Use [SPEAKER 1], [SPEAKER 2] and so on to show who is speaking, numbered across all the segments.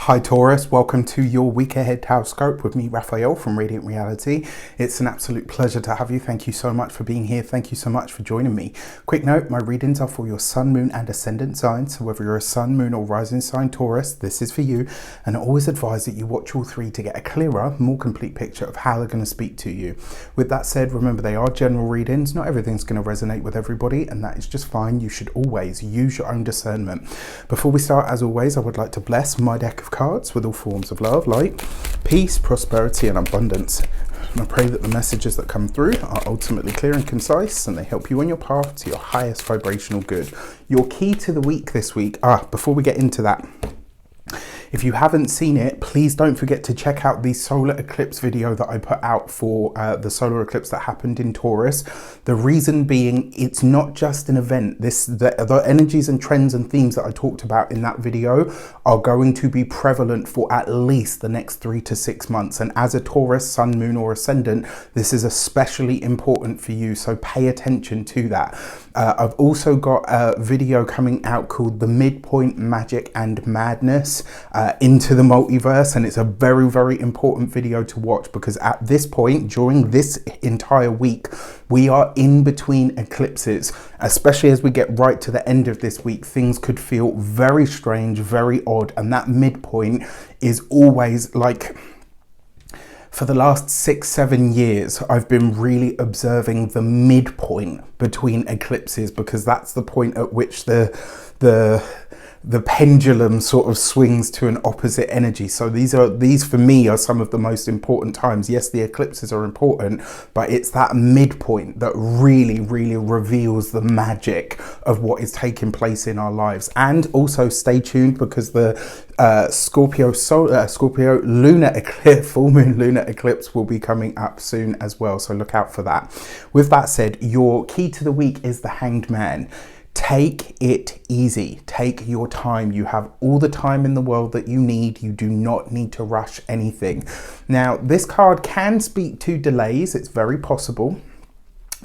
[SPEAKER 1] Hi Taurus, welcome to your week ahead horoscope with me, Raphael from Radiant Reality. It's an absolute pleasure to have you. Thank you so much for being here. Thank you so much for joining me. Quick note, my readings are for your sun, moon and ascendant signs. So whether you're a sun, moon or rising sign Taurus, this is for you. And I always advise that you watch all three to get a clearer, more complete picture of how they're going to speak to you. With that said, remember they are general readings. Not everything's going to resonate with everybody, and that is just fine. You should always use your own discernment. Before we start, as always, I would like to bless my deck of cards with all forms of love, light, peace, prosperity and abundance. And I pray that the messages that come through are ultimately clear and concise, and they help you on your path to your highest vibrational good. Your key to the week this week, before we get into that, if you haven't seen it, please don't forget to check out the solar eclipse video that I put out for the solar eclipse that happened in Taurus. The reason being, it's not just an event. The energies and trends and themes that I talked about in that video are going to be prevalent for at least the next 3 to 6 months. And as a Taurus, sun, moon or ascendant, this is especially important for you. So pay attention to that. I've also got a video coming out called The Midpoint Magic and Madness into the Multiverse, and it's a very, very important video to watch because at this point, during this entire week, we are in between eclipses. Especially as we get right to the end of this week, things could feel very strange, very odd, and that midpoint is always like... For the last 6-7 years, I've been really observing the midpoint between eclipses because that's the point at which the pendulum sort of swings to an opposite energy. So these for me are some of the most important times. Yes, the eclipses are important, but it's that midpoint that really, really reveals the magic of what is taking place in our lives. And also stay tuned because the Scorpio lunar eclipse, full moon lunar eclipse will be coming up soon as well. So look out for that. With that said, your key to the week is the Hanged Man. Take it easy. Take your time. You have all the time in the world that you need. You do not need to rush anything. Now, this card can speak to delays. It's very possible.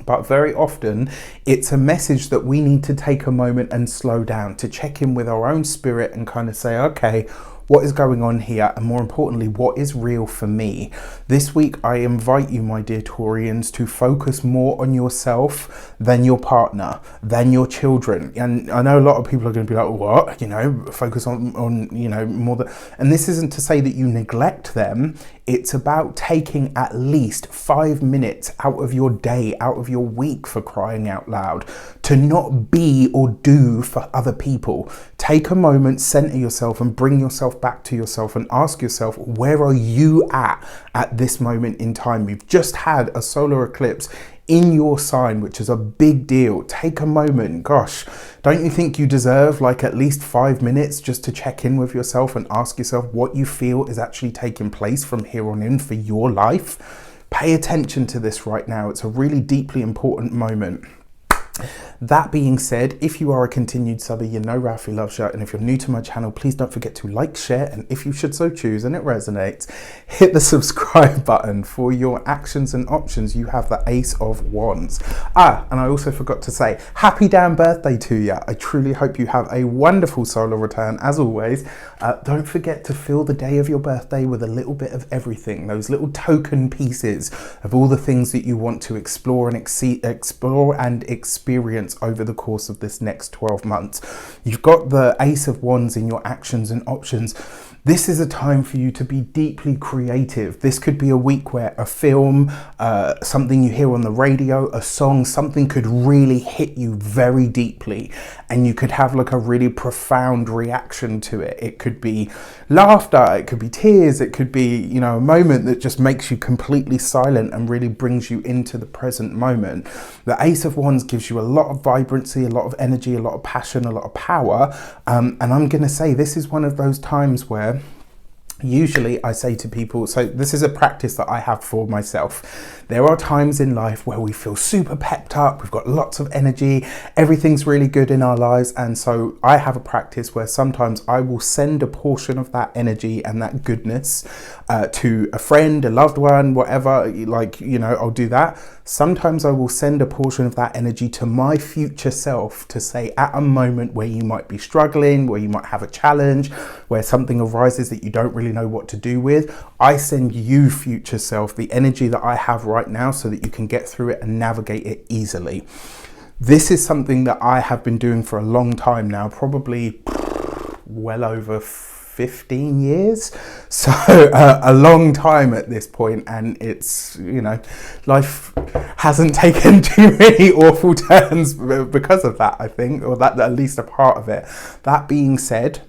[SPEAKER 1] But very often, it's a message that we need to take a moment and slow down, to check in with our own spirit and kind of say, okay, what is going on here? And more importantly, what is real for me? This week, I invite you, my dear Taurians, to focus more on yourself than your partner, than your children. And I know a lot of people are going to be like, what? You know, focus on you know, more than... And this isn't to say that you neglect them. It's about taking at least 5 minutes out of your day, out of your week, for crying out loud, to not be or do for other people. Take a moment, center yourself and bring yourself back to yourself and ask yourself, where are you at this moment in time? You've just had a solar eclipse in your sign, which is a big deal. Take a moment. Gosh, don't you think you deserve like at least 5 minutes just to check in with yourself and ask yourself what you feel is actually taking place from here on in for your life? Pay attention to this right now. It's a really deeply important moment. That being said, if you are a continued subby, you know Ralphie loves you, and if you're new to my channel, please don't forget to like, share, and if you should so choose and it resonates, hit the subscribe button. For your actions and options, you have the Ace of Wands. And I also forgot to say, happy damn birthday to you. I truly hope you have a wonderful solar return. As always, don't forget to fill the day of your birthday with a little bit of everything, those little token pieces of all the things that you want to explore and experience over the course of this next 12 months. You've got the Ace of Wands in your actions and options. This is a time for you to be deeply creative. This could be a week where a film, something you hear on the radio, a song, something could really hit you very deeply, and you could have like a really profound reaction to it. It could be laughter, it could be tears, it could be, you know, a moment that just makes you completely silent and really brings you into the present moment. The Ace of Wands gives you a lot of vibrancy, a lot of energy, a lot of passion, a lot of power. And I'm going to say this is one of those times where Usually I say to people, so this is a practice that I have for myself. There are times in life where we feel super pepped up, we've got lots of energy, everything's really good in our lives. And so I have a practice where sometimes I will send a portion of that energy and that goodness to a friend, a loved one, whatever, like, you know, I'll do that. Sometimes I will send a portion of that energy to my future self to say, at a moment where you might be struggling, where you might have a challenge, where something arises that you don't really know what to do with, I send you, future self, the energy that I have right now so that you can get through it and navigate it easily. This is something that I have been doing for a long time now, probably well over 15 years, so a long time at this point, and it's, you know, life hasn't taken too many awful turns because of that, I think, or that at least a part of it. That being said,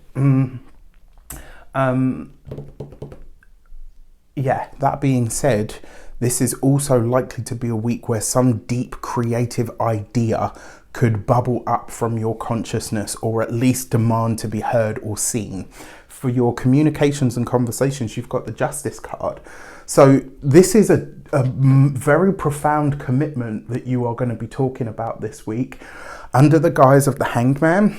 [SPEAKER 1] this is also likely to be a week where some deep creative idea could bubble up from your consciousness, or at least demand to be heard or seen. For your communications and conversations, you've got the Justice card. So this is a very profound commitment that you are going to be talking about this week under the guise of the Hanged Man.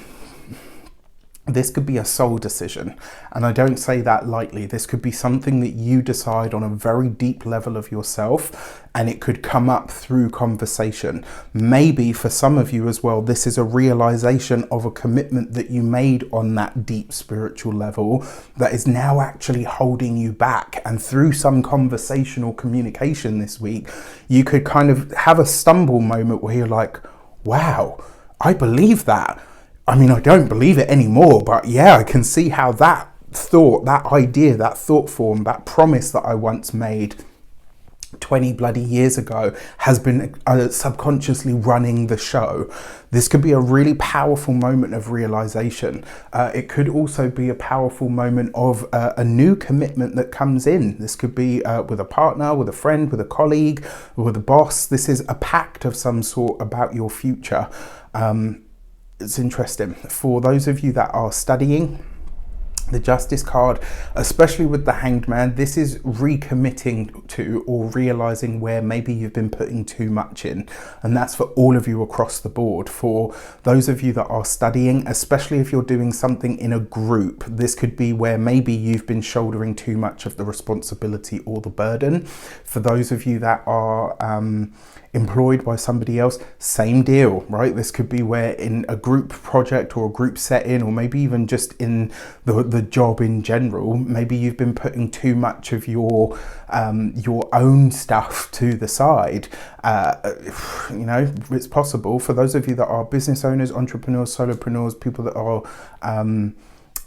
[SPEAKER 1] This could be a soul decision, and I don't say that lightly. This could be something that you decide on a very deep level of yourself, and it could come up through conversation. Maybe for some of you as well, this is a realization of a commitment that you made on that deep spiritual level that is now actually holding you back. And through some conversational communication this week, you could kind of have a stumble moment where you're like, wow, I believe that. I mean, I don't believe it anymore, but yeah, I can see how that thought, that idea, that thought form, that promise that I once made 20 bloody years ago has been subconsciously running the show. This could be a really powerful moment of realization. It could also be a powerful moment of a new commitment that comes in. This could be with a partner, with a friend, with a colleague, with a boss. This is a pact of some sort about your future. It's interesting. For those of you that are studying, the Justice card, especially with the Hanged Man, this is recommitting to or realizing where maybe you've been putting too much in. And that's for all of you across the board. For those of you that are studying, especially if you're doing something in a group, this could be where maybe you've been shouldering too much of the responsibility or the burden. For those of you that are employed by somebody else, same deal, right? This could be where in a group project or a group setting, or maybe even just in the job in general, maybe you've been putting too much of your own stuff to the side. You know, it's possible. For those of you that are business owners, entrepreneurs, solopreneurs, people that are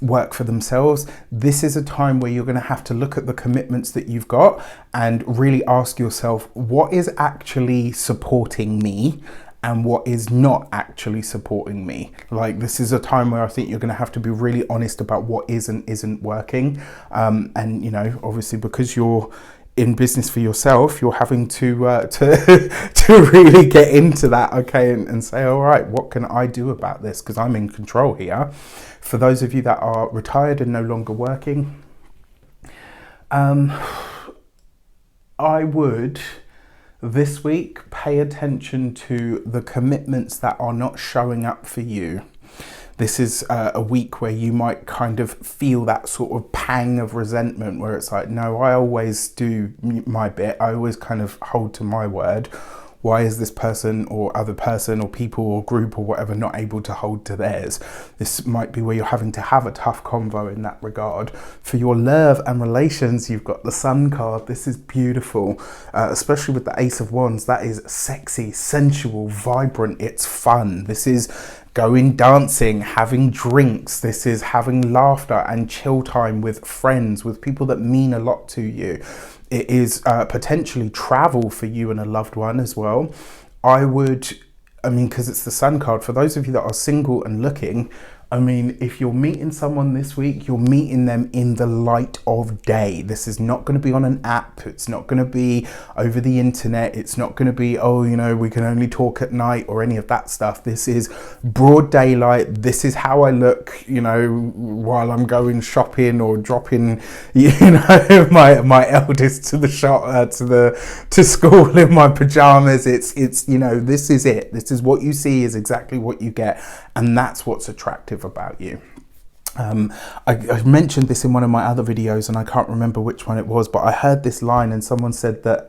[SPEAKER 1] work for themselves, this is a time where you're going to have to look at the commitments that you've got and really ask yourself, what is actually supporting me and what is not actually supporting me? Like, this is a time where I think you're going to have to be really honest about what is and isn't working. And, you know, obviously because you're in business for yourself, you're having to really get into that, okay, and say, all right, what can I do about this? Because I'm in control here. For those of you that are retired and no longer working, I would this week pay attention to the commitments that are not showing up for you. This is a week where you might kind of feel that sort of pang of resentment where it's like, no, I always do my bit. I always kind of hold to my word. Why is this person or other person or people or group or whatever not able to hold to theirs? This might be where you're having to have a tough convo in that regard. For your love and relations, you've got the Sun card. This is beautiful, especially with the Ace of Wands. That is sexy, sensual, vibrant. It's fun. This is going dancing, having drinks. This is having laughter and chill time with friends, with people that mean a lot to you. It is potentially travel for you and a loved one as well. Because it's the Sun card, for those of you that are single and looking, I mean, if you're meeting someone this week, you're meeting them in the light of day. This is not going to be on an app. It's not going to be over the internet. It's not going to be, oh, you know, we can only talk at night or any of that stuff. This is broad daylight. This is how I look, you know, while I'm going shopping or dropping, you know, my eldest to the shop, to school in my pajamas. It's, you know, this is it. This is what you see is exactly what you get. And that's what's attractive about you. I mentioned this in one of my other videos and I can't remember which one it was, but I heard this line and someone said that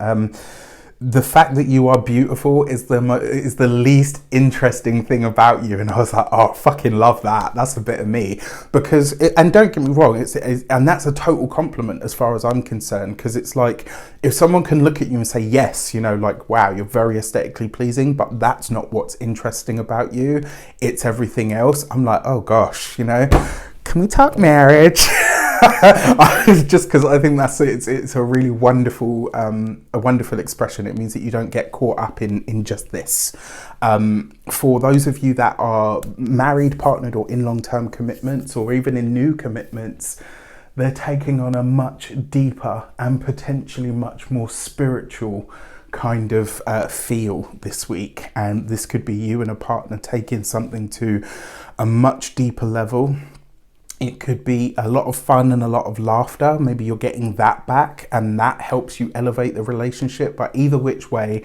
[SPEAKER 1] the fact that you are beautiful is the least interesting thing about you. And I was like, oh, fucking love that. That's a bit of me. Because, and don't get me wrong, and that's a total compliment as far as I'm concerned, because it's like, if someone can look at you and say, yes, you know, like, wow, you're very aesthetically pleasing, but that's not what's interesting about you, it's everything else. I'm like, oh gosh, you know, can we talk marriage? Just because I think it's a really wonderful expression. It means that you don't get caught up in just this. For those of you that are married, partnered, or in long-term commitments, or even in new commitments, they're taking on a much deeper and potentially much more spiritual kind of feel this week. And this could be you and a partner taking something to a much deeper level. It could be a lot of fun and a lot of laughter. Maybe you're getting that back and that helps you elevate the relationship. But either which way,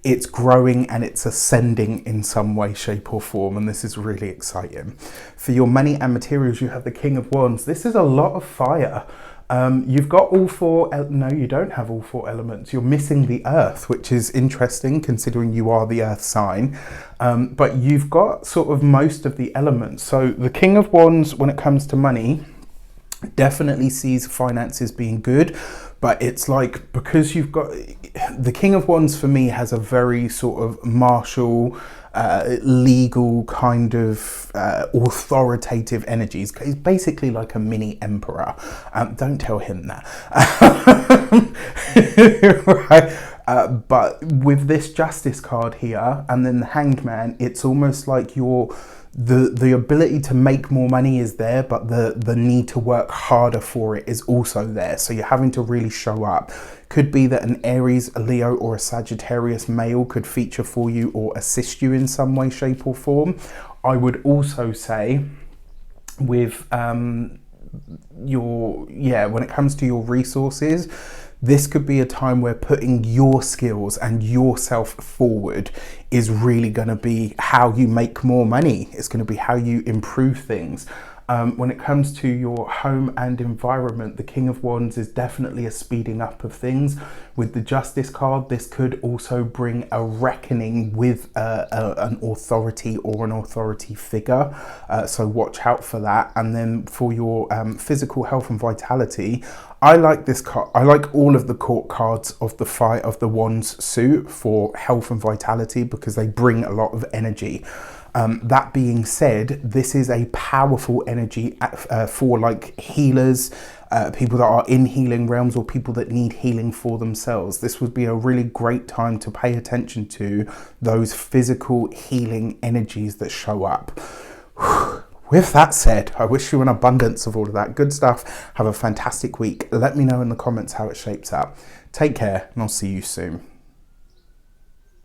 [SPEAKER 1] it's growing and it's ascending in some way, shape or form. And this is really exciting. For your money and materials, you have the King of Wands. This is a lot of fire. You've got all four, no, you don't have all four elements. You're missing the earth, which is interesting considering you are the earth sign. But you've got sort of most of the elements. So the King of Wands, when it comes to money, definitely sees finances being good. But it's like, because you've got, the King of Wands for me has a very sort of martial, legal kind of authoritative energies. He's basically like a mini emperor. Don't tell him that. Right? But with this Justice card here and then the Hanged Man, it's almost like the ability to make more money is there, but the need to work harder for it is also there. So you're having to really show up. Could be that an Aries, a Leo, or a Sagittarius male could feature for you or assist you in some way, shape or form. I would also say with when it comes to your resources, this could be a time where putting your skills and yourself forward is really going to be how you make more money. It's going to be how you improve things. When it comes to your home and environment, the King of Wands is definitely a speeding up of things. With the Justice card, this could also bring a reckoning with an authority or an authority figure. So watch out for that. And then for your physical health and vitality, I like this card. I like all of the court cards of the Five of the Wands suit for health and vitality because they bring a lot of energy. That being said, this is a powerful energy for like healers, people that are in healing realms or people that need healing for themselves. This would be a really great time to pay attention to those physical healing energies that show up. With that said, I wish you an abundance of all of that good stuff. Have a fantastic week. Let me know in the comments how it shapes out. Take care and I'll see you soon.